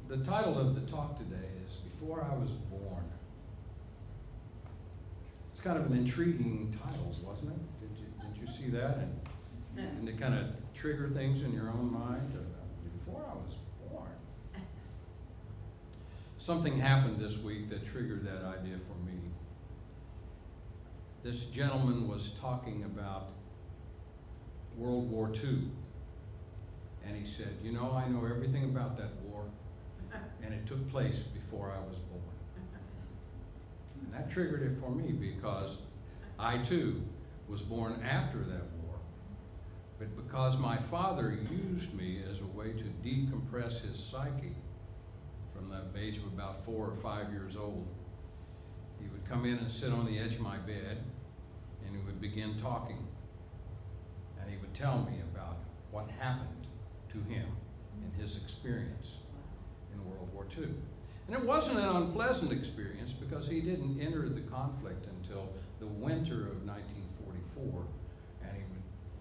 The title of the talk today is Before I Was Born. It's kind of an intriguing title, wasn't it? Did you see that? And didn't it kind of trigger things in your own mind? Before I was born. Something happened this week that triggered that idea for me. This gentleman was talking about World War II. And he said, you know, I know everything about that war, and it took place before I was born. And that triggered it for me because I too was born after that war. But because my father used me as a way to decompress his psyche from the age of about 4 or 5 years old, he would come in and sit on the edge of my bed, and he would begin talking. And he would tell me about what happened to him in his experience in World War II. And it wasn't an unpleasant experience because he didn't enter the conflict until the winter of 1944, and he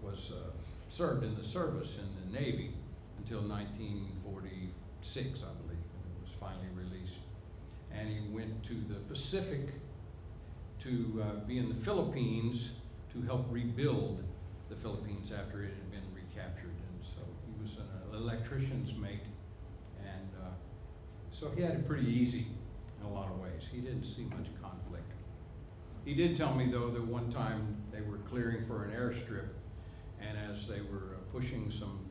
was served in the service in the Navy until 1946, I believe, when it was finally released. And he went to the Pacific to be in the Philippines to help rebuild the Philippines after it had been recaptured. And so he was an electrician's mate, and so he had it pretty easy in a lot of ways. He didn't see much conflict. He did tell me, though, that one time they were clearing for an airstrip, and as they were pushing some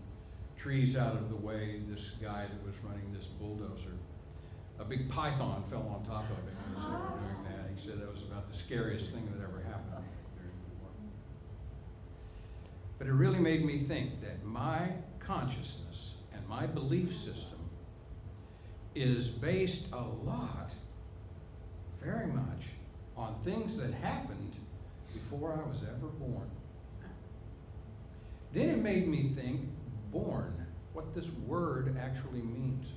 trees out of the way, this guy that was running this bulldozer, a big python fell on top of him as they were doing that. He said that was about the scariest thing that ever happened during the war. But it really made me think that my consciousness and my belief system is based a lot, very much, on things that happened before I was ever born. Then it made me think, born, what this word actually means.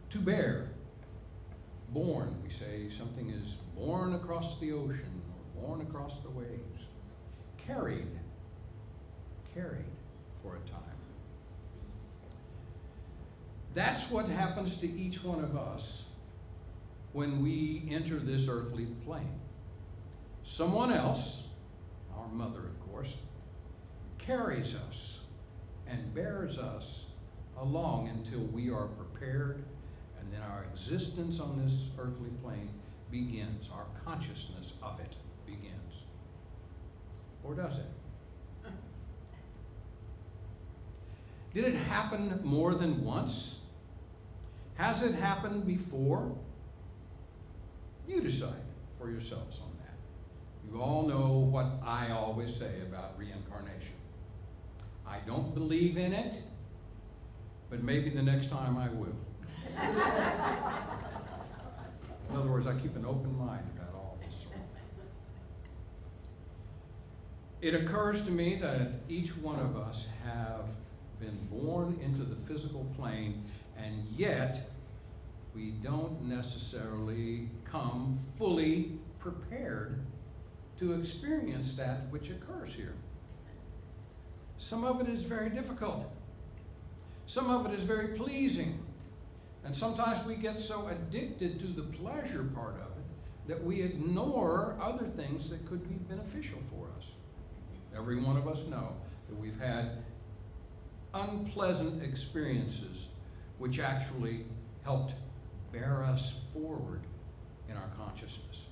To bear, born, we say something is born across the ocean or born across the waves. Carried for a time. That's what happens to each one of us when we enter this earthly plane. Someone else, our mother of course, carries us and bears us along until we are prepared, and then our existence on this earthly plane begins. Our consciousness of it begins. Or does it? Did it happen more than once? Has it happened before? You decide for yourselves on that. You all know what I always say about reincarnation. I don't believe in it, but maybe the next time I will. In other words, I keep an open mind about all this sort of thing. It occurs to me that each one of us have been born into the physical plane, and yet we don't necessarily come fully prepared to experience that which occurs here. Some of it is very difficult. Some of it is very pleasing. And sometimes we get so addicted to the pleasure part of it that we ignore other things that could be beneficial for us. Every one of us know that we've had unpleasant experiences which actually helped bear us forward in our consciousness.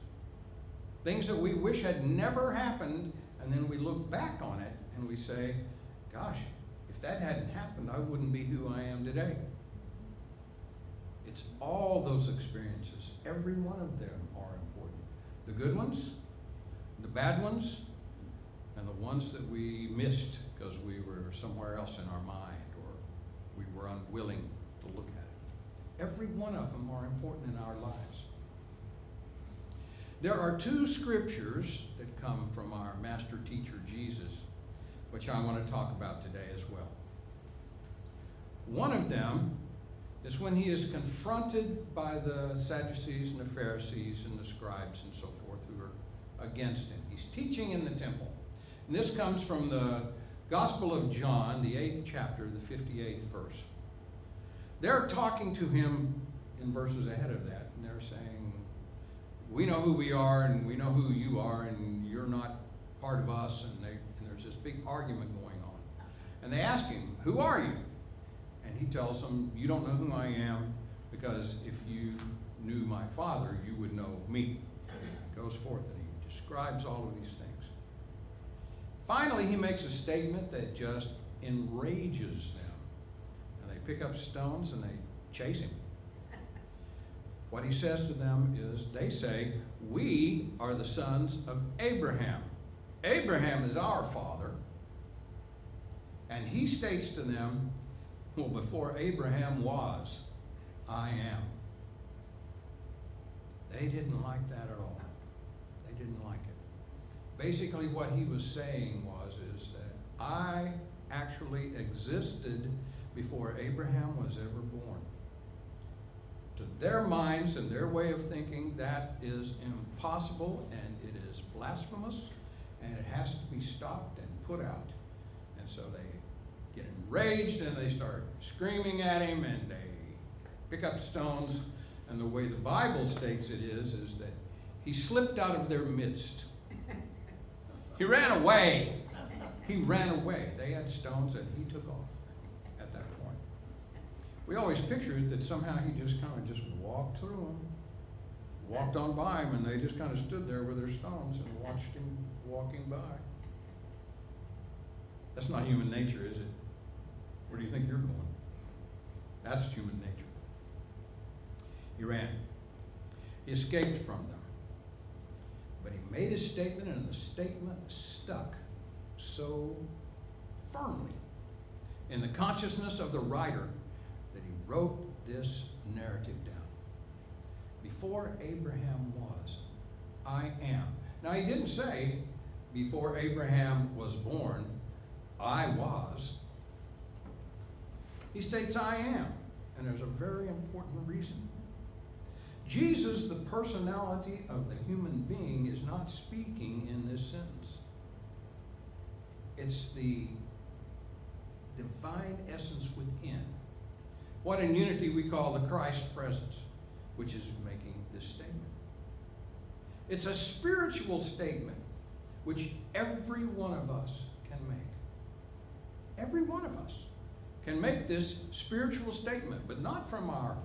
Things that we wish had never happened, and then we look back on it and we say, gosh, if that hadn't happened, I wouldn't be who I am today. It's all those experiences. Every one of them are important. The good ones, the bad ones, and the ones that we missed because we were somewhere else in our mind or we were unwilling to look at it. Every one of them are important in our lives. There are two scriptures that come from our master teacher Jesus, which I want to talk about today as well. One of them is when he is confronted by the Sadducees and the Pharisees and the scribes and so forth who are against him. He's teaching in the temple. And this comes from the Gospel of John, the 8th chapter, the 58th verse. They're talking to him in verses ahead of that, and they're saying, we know who we are, and we know who you are, and you're not part of us, and there's this big argument going on. And they ask him, who are you? And he tells them, you don't know who I am, because if you knew my Father, you would know me. He goes forth and he describes all of these things. Finally, he makes a statement that just enrages them. And they pick up stones and they chase him. What he says to them is, they say, we are the sons of Abraham. Abraham is our father. And he states to them, well, before Abraham was, I am. They didn't like that at all. They didn't like it. Basically what he was saying is that I actually existed before Abraham was ever born. To their minds and their way of thinking, that is impossible, and it is blasphemous, and it has to be stopped and put out. And so they get enraged and they start screaming at him, and they pick up stones. And the way the Bible states it is that he slipped out of their midst. He ran away. He ran away. They had stones and he took off at that point. We always pictured that somehow he just kind of just walked through them, walked on by them, and they just kind of stood there with their stones and watched him walking by. That's not human nature, is it? Where do you think you're going? That's human nature. He ran. He escaped from them. But he made his statement, and the statement stuck so firmly in the consciousness of the writer that he wrote this narrative down. Before Abraham was, I am. Now, he didn't say, before Abraham was born, I was. He states, I am. And there's a very important reason. Jesus, the personality of the human being, is not speaking in this sentence. It's the divine essence within. What in unity we call the Christ presence, which is making this statement. It's a spiritual statement which every one of us can make. Every one of us can make this spiritual statement, but not from our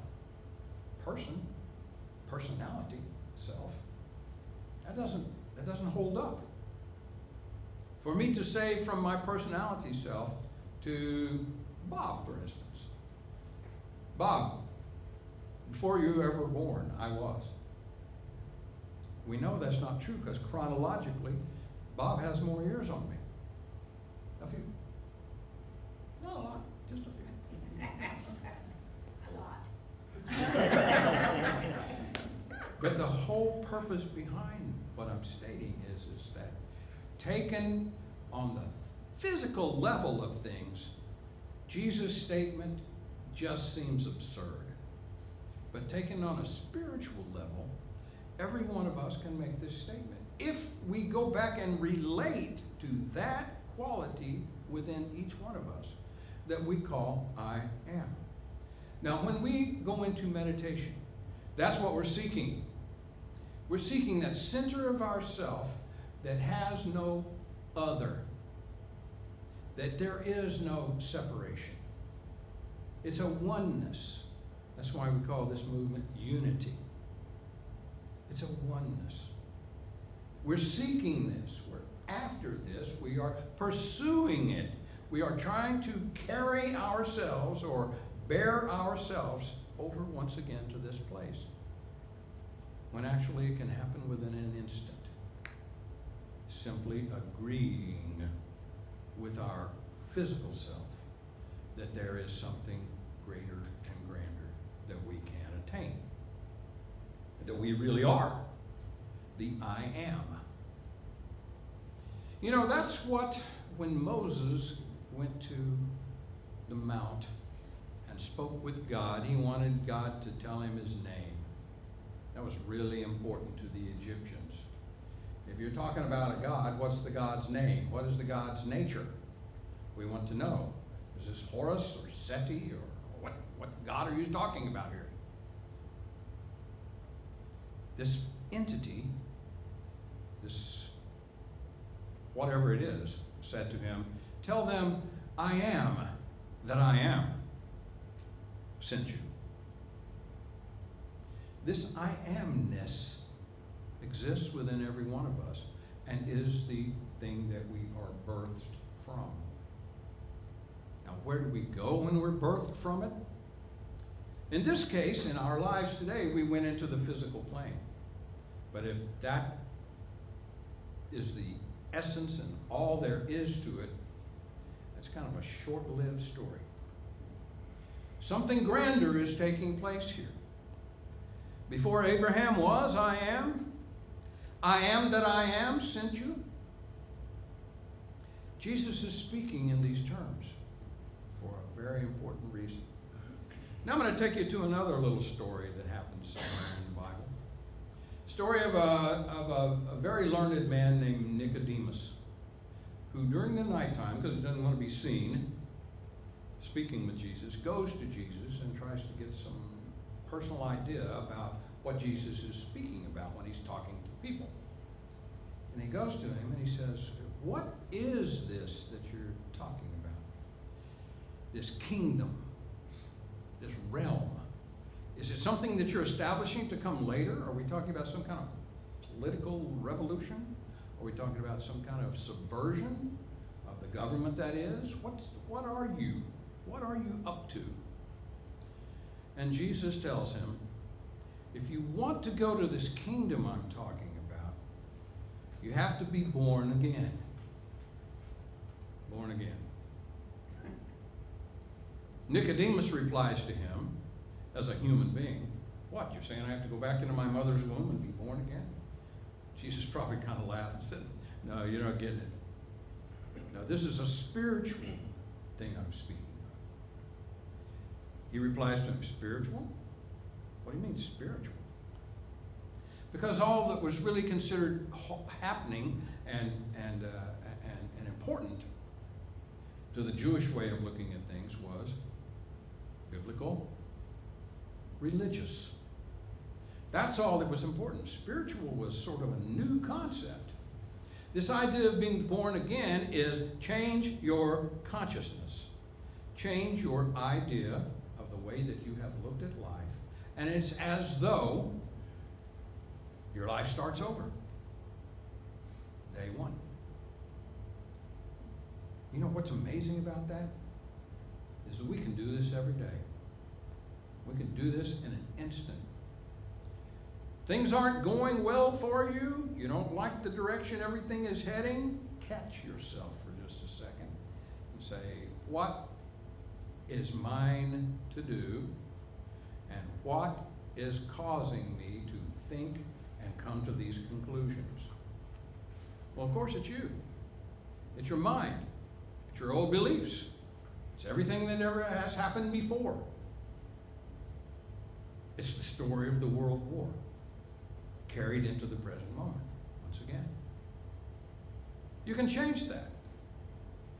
personality, self. That doesn't hold up. For me to say from my personality self to Bob, for instance. Bob, before you were ever born, I was. We know that's not true because chronologically, Bob has more years on me. A few. Not a lot, just a few. A lot. But the whole purpose behind what I'm stating is that taken on the physical level of things, Jesus' statement just seems absurd. But taken on a spiritual level, every one of us can make this statement. If we go back and relate to that quality within each one of us that we call I am. Now, when we go into meditation, that's what we're seeking. We're seeking that center of ourself that has no other, that there is no separation. It's a oneness. That's why we call this movement unity. It's a oneness. We're seeking this. We're after this. We are pursuing it. We are trying to carry ourselves or bear ourselves over once again to this place, when actually it can happen within an instant. Simply agreeing with our physical self that there is something greater and grander that we can attain, that we really are, the I am. You know, that's what, when Moses went to the mount and spoke with God, he wanted God to tell him his name. That was really important to the Egyptians. If you're talking about a God, what's the God's name? What is the God's nature? We want to know. Is this Horus or Seti or What God are you talking about here? This entity, this whatever it is, said to him, tell them, I am that I am sent you. This I amness exists within every one of us and is the thing that we are birthed from. Now, where do we go when we're birthed from it? In this case, in our lives today, we went into the physical plane. But if that is the essence and all there is to it, that's kind of a short-lived story. Something grander is taking place here. Before Abraham was, I am that I am sent you. Jesus is speaking in these terms for a very important reason. Now I'm going to take you to another little story that happens somewhere in the Bible. Story of a very learned man named Nicodemus, who during the nighttime, because he doesn't want to be seen speaking with Jesus, goes to Jesus and tries to get some personal idea about what Jesus is speaking about when he's talking to people. And he goes to him and he says, what is this that you're talking about? This kingdom, this realm. Is it something that you're establishing to come later? Are we talking about some kind of political revolution? Are we talking about some kind of subversion of the government that is? What are you? What are you up to? And Jesus tells him, if you want to go to this kingdom I'm talking about, you have to be born again. Born again. Nicodemus replies to him, as a human being, what, you're saying I have to go back into my mother's womb and be born again? Jesus probably kind of laughed and said, no, you're not getting it. No, this is a spiritual thing I'm speaking of. He replies to him, spiritual? What do you mean spiritual? Because all that was really considered happening and important to the Jewish way of looking at things was biblical, religious. That's all that was important. Spiritual was sort of a new concept. This idea of being born again is change your consciousness. Change your idea of the way that you have looked at life. And it's as though your life starts over. Day one. You know what's amazing about that? Is that we can do this every day. We can do this in an instant. Things aren't going well for you. You don't like the direction everything is heading. Catch yourself for just a second and say, what is mine to do? And what is causing me to think and come to these conclusions? Well, of course, it's you. It's your mind. It's your old beliefs. It's everything that ever has happened before. It's the story of the World War, carried into the present moment, once again. You can change that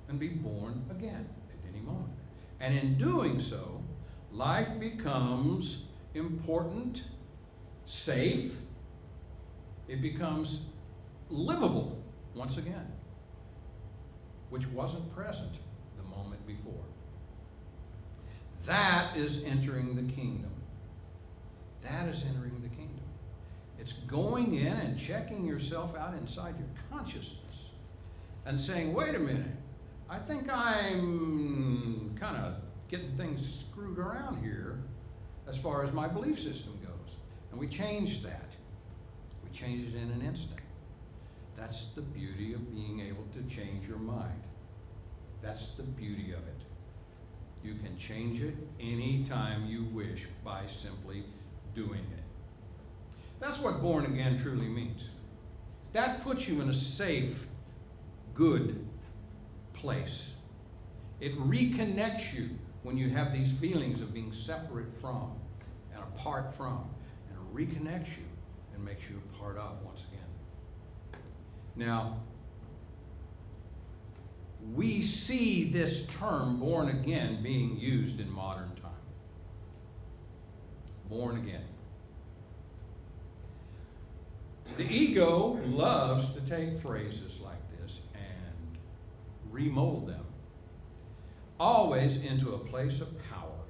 and be born again at any moment. And in doing so, life becomes important, safe. It becomes livable once again, which wasn't present the moment before. That is entering the kingdom. That is entering the kingdom. It's going in and checking yourself out inside your consciousness and saying, wait a minute, I think I'm kind of getting things screwed around here as far as my belief system goes. And we change that. We change it in an instant. That's the beauty of being able to change your mind. That's the beauty of it. You can change it anytime you wish by simply doing it. That's what born again truly means. That puts you in a safe, good place. It reconnects you when you have these feelings of being separate from and apart from, and it reconnects you and makes you a part of once again. Now, we see this term born again being used in modern time. born again. The ego loves to take phrases like this and remold them, always into a place of power,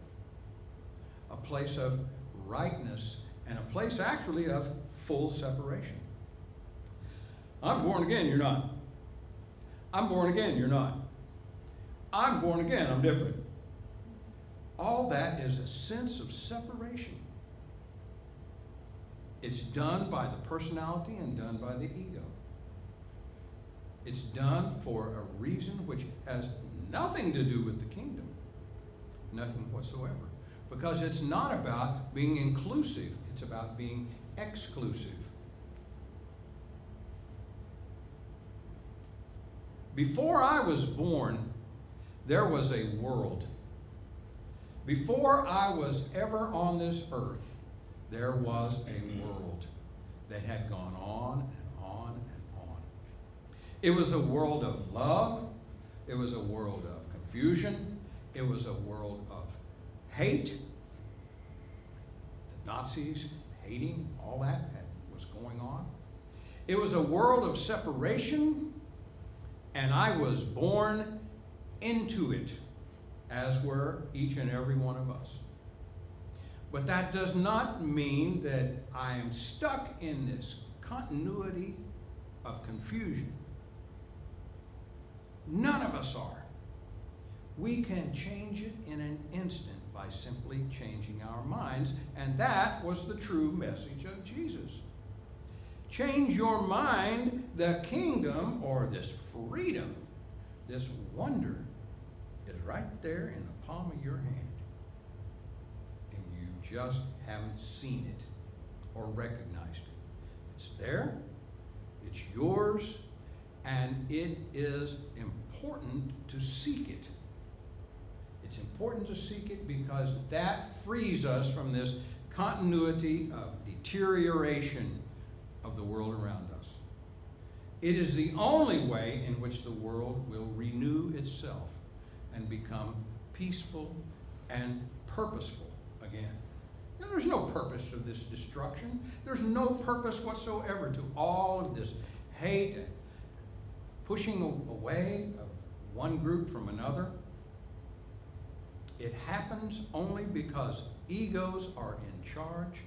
a place of rightness, and a place actually of full separation. I'm born again, you're not. I'm born again, you're not. I'm born again, I'm different. All that is a sense of separation. It's done by the personality and done by the ego. It's done for a reason which has nothing to do with the kingdom. Nothing whatsoever. Because it's not about being inclusive. It's about being exclusive. Before I was born, there was a world. Before I was ever on this earth, there was a world that had gone on and on and on. It was a world of love. It was a world of confusion. It was a world of hate. The Nazis hating, all that was going on. It was a world of separation, and I was born into it, as were each and every one of us. But that does not mean that I am stuck in this continuity of confusion. None of us are. We can change it in an instant by simply changing our minds, and that was the true message of Jesus. Change your mind, the kingdom, or this freedom, this wonder, is right there in the palm of your hand. And you just haven't seen it or recognized it. It's there, it's yours, and it is important to seek it. It's important to seek it because that frees us from this continuity of deterioration of the world around us. It is the only way in which the world will renew itself and become peaceful and purposeful again. Now, there's no purpose to this destruction. There's no purpose whatsoever to all of this hate and pushing away of one group from another. It happens only because egos are in charge,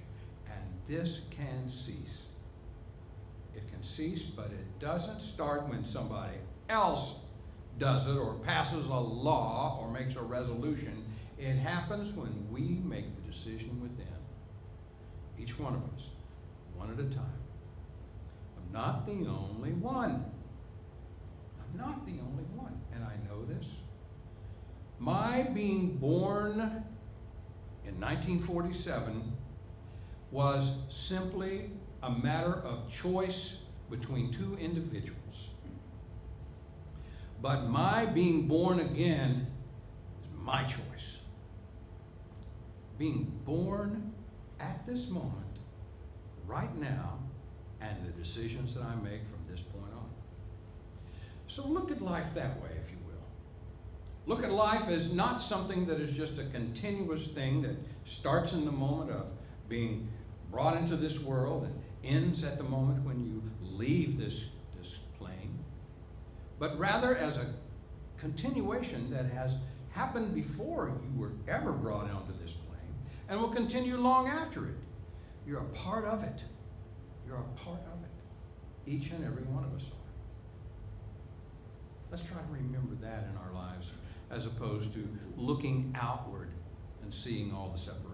and this can cease. It can cease, but it doesn't start when somebody else does it or passes a law or makes a resolution. It happens when we make the decision within, each one of us, one at a time. I'm not the only one. I'm not the only one, and I know this. My being born in 1947 was simply a matter of choice between two individuals. But my being born again is my choice. Being born at this moment, right now, and the decisions that I make from this point on. So look at life that way, if you will. Look at life as not something that is just a continuous thing that starts in the moment of being brought into this world and ends at the moment when you leave this plane, but rather as a continuation that has happened before you were ever brought onto this plane and will continue long after it. You're a part of it. You're a part of it. Each and every one of us are. Let's try to remember that in our lives as opposed to looking outward and seeing all the separation.